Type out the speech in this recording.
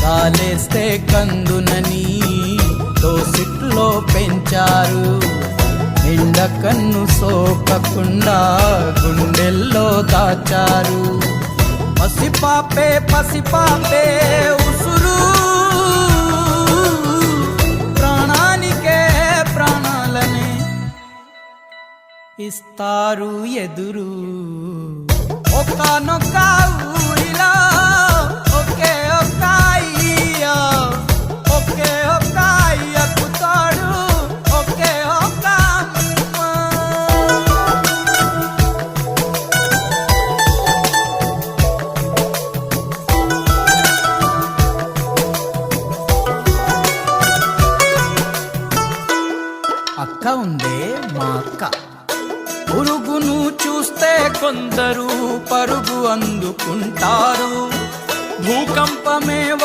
కాలేస్తే కందునని దోసిట్లో పెంచారు. ఎండ కన్ను సోకకుండా గుండెల్లో దాచారు. పసిపాపే పసిపాపే ఉసురు, ప్రాణానికే ప్రాణాలనే ఇస్తారు ఎదురు. ఒక్కనొక్క ఊరిలో ఒకే ఒక్క అయ్య, ఒకే ఒక్క అయ్యకు తోడు ఒకే ఒక్క అమ్మ. అక్క ఉందే మా అక్క, పురుగును చూస్తే కొందరు పరుగు అందుకుంటారు. భూకంపమే